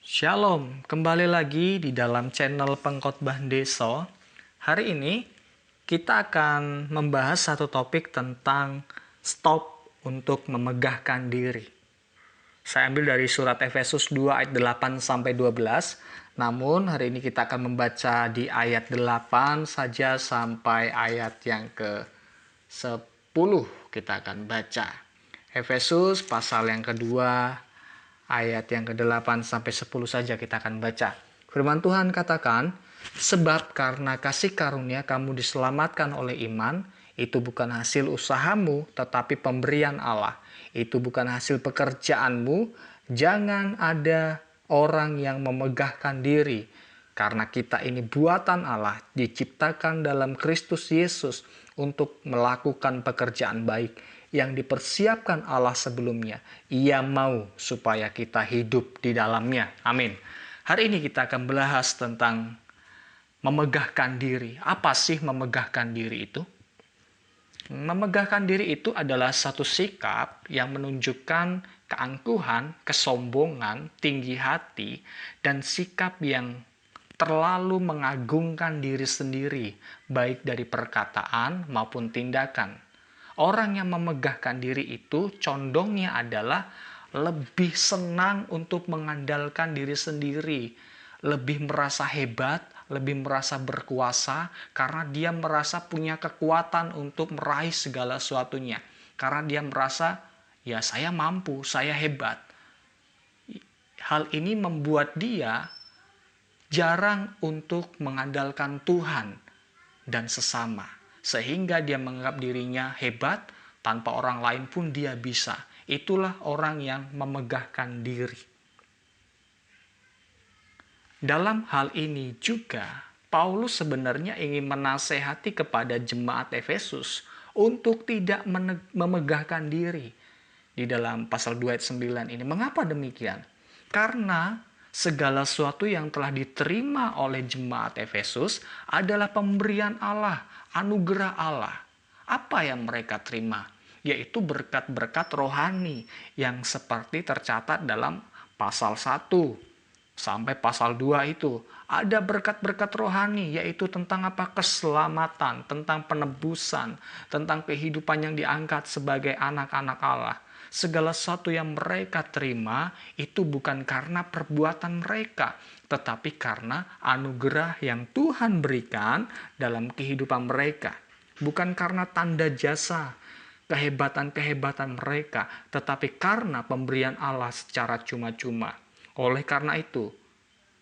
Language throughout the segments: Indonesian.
Shalom, kembali lagi di dalam channel Pengkhotbah Deso. Hari ini kita akan membahas satu topik tentang stop untuk memegahkan diri. Saya ambil dari surat Efesus 2 ayat 8 sampai 12. Namun hari ini kita akan membaca di ayat 8 saja sampai ayat yang ke-10 kita akan baca. Efesus pasal yang kedua ayat yang ke-8 sampai 10 saja kita akan baca. Firman Tuhan katakan, "Sebab karena kasih karunia kamu diselamatkan oleh iman, itu bukan hasil usahamu, tetapi pemberian Allah. Itu bukan hasil pekerjaanmu, jangan ada orang yang memegahkan diri. Karena kita ini buatan Allah, diciptakan dalam Kristus Yesus untuk melakukan pekerjaan baik yang dipersiapkan Allah sebelumnya. Ia mau supaya kita hidup di dalamnya." Amin. Hari ini kita akan bahas tentang memegahkan diri. Apa sih memegahkan diri itu? Memegahkan diri itu adalah satu sikap yang menunjukkan keangkuhan, kesombongan, tinggi hati, dan sikap yang terlalu mengagungkan diri sendiri, baik dari perkataan maupun tindakan. Orang yang memegahkan diri itu condongnya adalah lebih senang untuk mengandalkan diri sendiri, lebih merasa hebat, lebih merasa berkuasa karena dia merasa punya kekuatan untuk meraih segala sesuatunya. Karena dia merasa, ya saya mampu, saya hebat. Hal ini membuat dia jarang untuk mengandalkan Tuhan dan sesama. Sehingga dia menganggap dirinya hebat, tanpa orang lain pun dia bisa. Itulah orang yang memegahkan diri. Dalam hal ini juga, Paulus sebenarnya ingin menasehati kepada jemaat Efesus untuk tidak memegahkan diri. Di dalam pasal 2 ayat 9 ini. Mengapa demikian? Karena segala sesuatu yang telah diterima oleh jemaat Efesus adalah pemberian Allah, anugerah Allah. Apa yang mereka terima? Yaitu berkat-berkat rohani yang seperti tercatat dalam pasal 1 sampai pasal 2 itu. Ada berkat-berkat rohani, yaitu tentang apa? Keselamatan, tentang penebusan, tentang kehidupan yang diangkat sebagai anak-anak Allah. Segala sesuatu yang mereka terima itu bukan karena perbuatan mereka, tetapi karena anugerah yang Tuhan berikan dalam kehidupan mereka. Bukan karena tanda jasa, kehebatan-kehebatan mereka, tetapi karena pemberian Allah secara cuma-cuma. Oleh karena itu,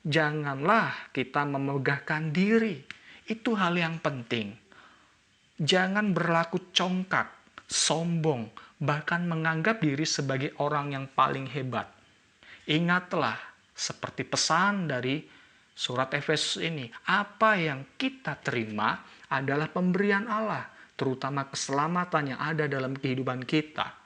janganlah kita memegahkan diri. Itu hal yang penting. Jangan berlaku congkak, sombong, bahkan menganggap diri sebagai orang yang paling hebat. Ingatlah, seperti pesan dari surat Efesus ini, apa yang kita terima adalah pemberian Allah, terutama keselamatan yang ada dalam kehidupan kita.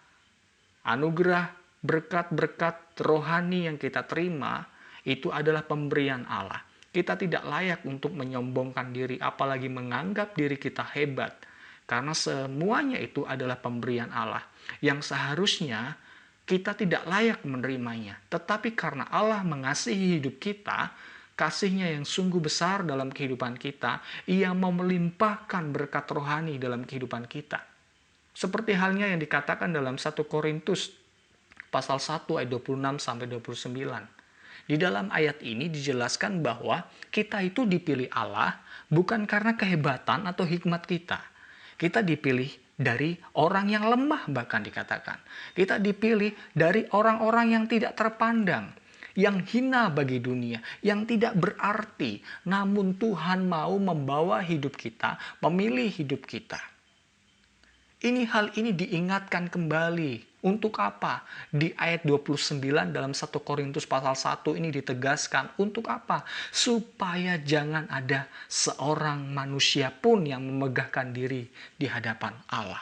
Anugerah, berkat-berkat rohani yang kita terima, itu adalah pemberian Allah. Kita tidak layak untuk menyombongkan diri, apalagi menganggap diri kita hebat. Karena semuanya itu adalah pemberian Allah, yang seharusnya kita tidak layak menerimanya. Tetapi karena Allah mengasihi hidup kita, kasih-Nya yang sungguh besar dalam kehidupan kita, Ia mau melimpahkan berkat rohani dalam kehidupan kita. Seperti halnya yang dikatakan dalam 1 Korintus pasal 1 ayat 26 sampai 29. Di dalam ayat ini dijelaskan bahwa kita itu dipilih Allah bukan karena kehebatan atau hikmat kita. Kita dipilih dari orang yang lemah, bahkan dikatakan. Kita dipilih dari orang-orang yang tidak terpandang, yang hina bagi dunia, yang tidak berarti. Namun Tuhan mau membawa hidup kita, memilih hidup kita. Hal ini diingatkan kembali. Untuk apa? Di ayat 29 dalam 1 Korintus pasal 1 ini ditegaskan. Untuk apa? Supaya jangan ada seorang manusia pun yang memegahkan diri di hadapan Allah.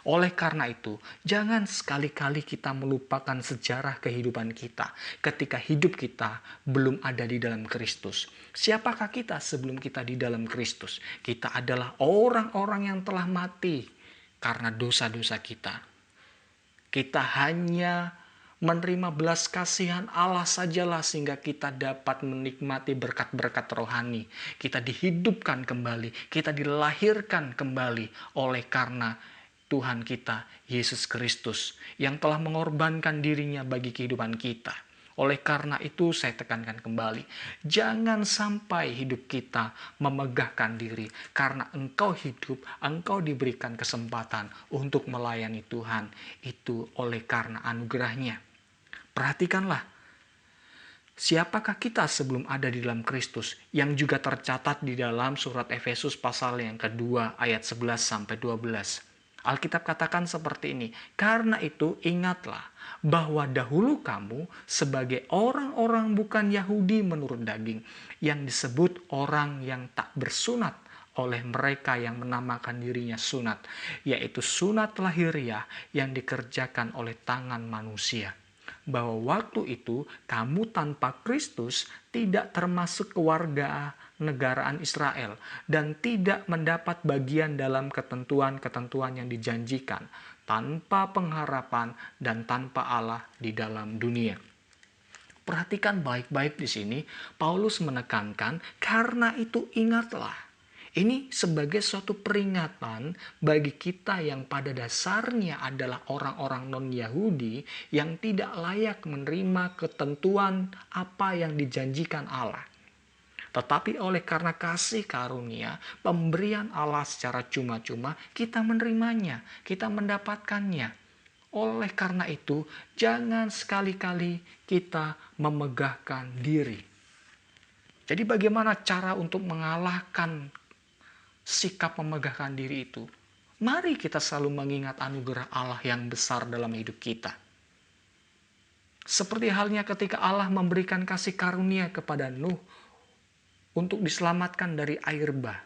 Oleh karena itu, jangan sekali-kali kita melupakan sejarah kehidupan kita ketika hidup kita belum ada di dalam Kristus. Siapakah kita sebelum kita di dalam Kristus? Kita adalah orang-orang yang telah mati karena dosa-dosa kita. Kita hanya menerima belas kasihan Allah sajalah sehingga kita dapat menikmati berkat-berkat rohani. Kita dihidupkan kembali, kita dilahirkan kembali oleh karena Tuhan kita, Yesus Kristus, yang telah mengorbankan dirinya bagi kehidupan kita. Oleh karena itu saya tekankan kembali, jangan sampai hidup kita memegahkan diri. Karena engkau hidup, engkau diberikan kesempatan untuk melayani Tuhan. Itu oleh karena anugerahnya. Perhatikanlah, siapakah kita sebelum ada di dalam Kristus, yang juga tercatat di dalam surat Efesus pasal yang kedua ayat 11-12. Alkitab katakan seperti ini, karena itu ingatlah bahwa dahulu kamu sebagai orang-orang bukan Yahudi menurut daging, yang disebut orang yang tak bersunat oleh mereka yang menamakan dirinya sunat, yaitu sunat lahiriah yang dikerjakan oleh tangan manusia. Bahwa waktu itu kamu tanpa Kristus tidak termasuk keluarga negaraan Israel dan tidak mendapat bagian dalam ketentuan-ketentuan yang dijanjikan, tanpa pengharapan dan tanpa Allah di dalam dunia. Perhatikan baik-baik di sini, Paulus menekankan, karena itu ingatlah. Ini sebagai suatu peringatan bagi kita yang pada dasarnya adalah orang-orang non-Yahudi yang tidak layak menerima ketentuan apa yang dijanjikan Allah. Tetapi oleh karena kasih karunia, pemberian Allah secara cuma-cuma, kita menerimanya, kita mendapatkannya. Oleh karena itu, jangan sekali-kali kita memegahkan diri. Jadi bagaimana cara untuk mengalahkan sikap memegahkan diri itu? Mari kita selalu mengingat anugerah Allah yang besar dalam hidup kita. Seperti halnya ketika Allah memberikan kasih karunia kepada Nuh untuk diselamatkan dari air bah.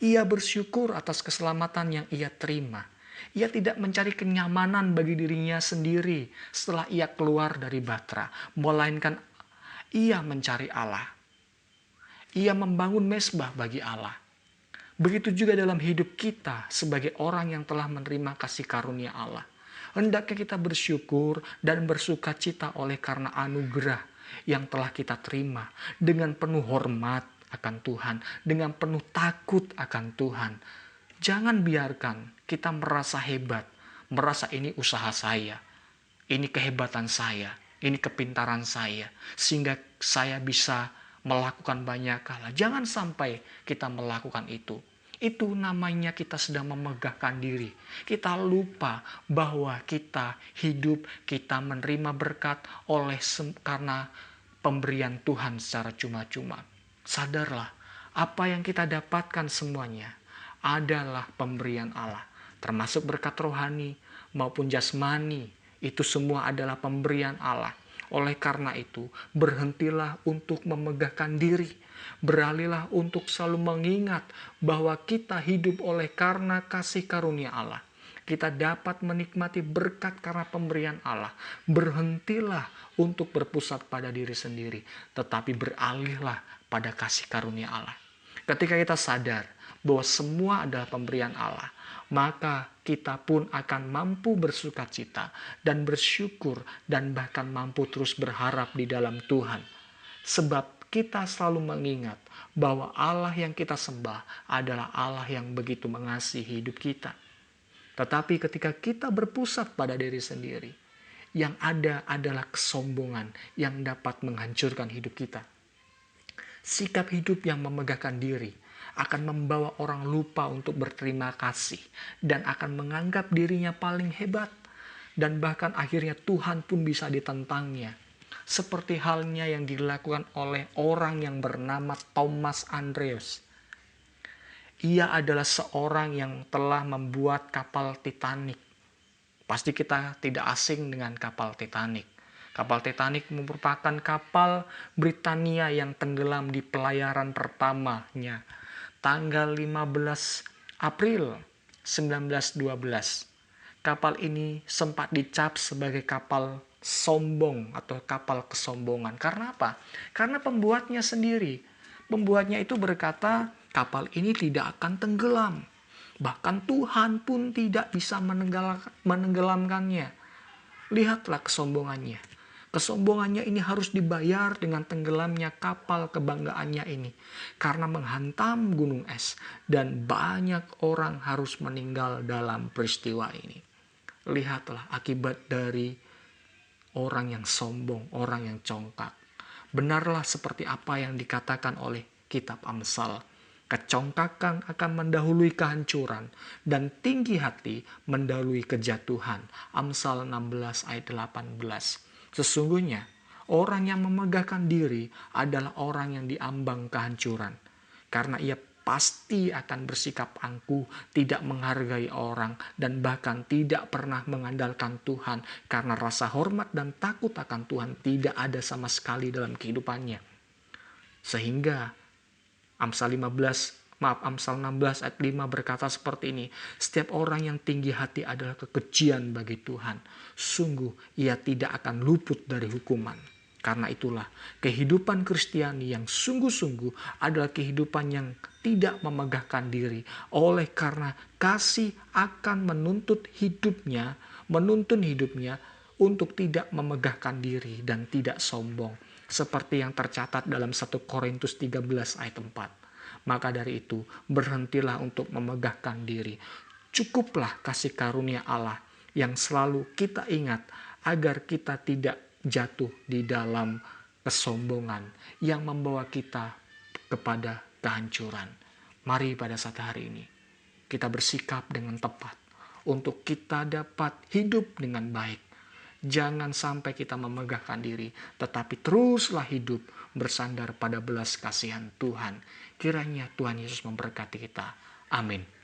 Ia bersyukur atas keselamatan yang ia terima. Ia tidak mencari kenyamanan bagi dirinya sendiri setelah ia keluar dari Batra, melainkan ia mencari Allah. Ia membangun mezbah bagi Allah. Begitu juga dalam hidup kita sebagai orang yang telah menerima kasih karunia Allah. Hendaknya kita bersyukur dan bersuka cita oleh karena anugerah yang telah kita terima dengan penuh hormat akan Tuhan, dengan penuh takut akan Tuhan. Jangan biarkan kita merasa hebat, merasa ini usaha saya, ini kehebatan saya, ini kepintaran saya, sehingga saya bisa melakukan banyak hal. Jangan sampai kita melakukan itu. Itu namanya kita sedang memegahkan diri. Kita lupa bahwa kita hidup, kita menerima berkat karena pemberian Tuhan secara cuma-cuma. Sadarlah, apa yang kita dapatkan semuanya adalah pemberian Allah. Termasuk berkat rohani maupun jasmani. Itu semua adalah pemberian Allah. Oleh karena itu, berhentilah untuk memegahkan diri. Beralihlah untuk selalu mengingat bahwa kita hidup oleh karena kasih karunia Allah. Kita dapat menikmati berkat karena pemberian Allah. Berhentilah untuk berpusat pada diri sendiri, tetapi beralihlah pada kasih karunia Allah. Ketika kita sadar bahwa semua adalah pemberian Allah, maka kita pun akan mampu bersukacita dan bersyukur dan bahkan mampu terus berharap di dalam Tuhan. Sebab kita selalu mengingat bahwa Allah yang kita sembah adalah Allah yang begitu mengasihi hidup kita. Tetapi ketika kita berpusat pada diri sendiri, yang ada adalah kesombongan yang dapat menghancurkan hidup kita. Sikap hidup yang memegahkan diri akan membawa orang lupa untuk berterima kasih dan akan menganggap dirinya paling hebat, dan bahkan akhirnya Tuhan pun bisa ditentangnya. Seperti halnya yang dilakukan oleh orang yang bernama Thomas Andrews. Ia adalah seorang yang telah membuat kapal Titanic. Pasti kita tidak asing dengan kapal Titanic. Kapal Titanic merupakan kapal Britania yang tenggelam di pelayaran pertamanya tanggal 15 April 1912. Kapal ini sempat dicap sebagai kapal sombong atau kapal kesombongan. Karena apa? Karena pembuatnya sendiri. Pembuatnya itu berkata, kapal ini tidak akan tenggelam. Bahkan Tuhan pun tidak bisa menenggelamkannya. Lihatlah kesombongannya. Kesombongannya ini harus dibayar dengan tenggelamnya kapal kebanggaannya ini. Karena menghantam gunung es dan banyak orang harus meninggal dalam peristiwa ini. Lihatlah akibat dari orang yang sombong, orang yang congkak. Benarlah seperti apa yang dikatakan oleh kitab Amsal. Kecongkakan akan mendahului kehancuran dan tinggi hati mendahului kejatuhan. Amsal 16 ayat 18. Sesungguhnya orang yang memegahkan diri adalah orang yang diambang kehancuran. Karena ia pasti akan bersikap angkuh, tidak menghargai orang, dan bahkan tidak pernah mengandalkan Tuhan. Karena rasa hormat dan takut akan Tuhan tidak ada sama sekali dalam kehidupannya. Sehingga Amsal 16 ayat 5 berkata seperti ini. Setiap orang yang tinggi hati adalah kekejian bagi Tuhan. Sungguh ia tidak akan luput dari hukuman. Karena itulah kehidupan Kristiani yang sungguh-sungguh adalah kehidupan yang tidak memegahkan diri. Oleh karena kasih akan menuntun hidupnya untuk tidak memegahkan diri dan tidak sombong. Seperti yang tercatat dalam 1 Korintus 13 ayat 4. Maka dari itu, berhentilah untuk memegahkan diri. Cukuplah kasih karunia Allah yang selalu kita ingat agar kita tidak jatuh di dalam kesombongan yang membawa kita kepada kehancuran. Mari pada saat hari ini, kita bersikap dengan tepat untuk kita dapat hidup dengan baik. Jangan sampai kita memegahkan diri, tetapi teruslah hidup bersandar pada belas kasihan Tuhan. Kiranya Tuhan Yesus memberkati kita. Amin.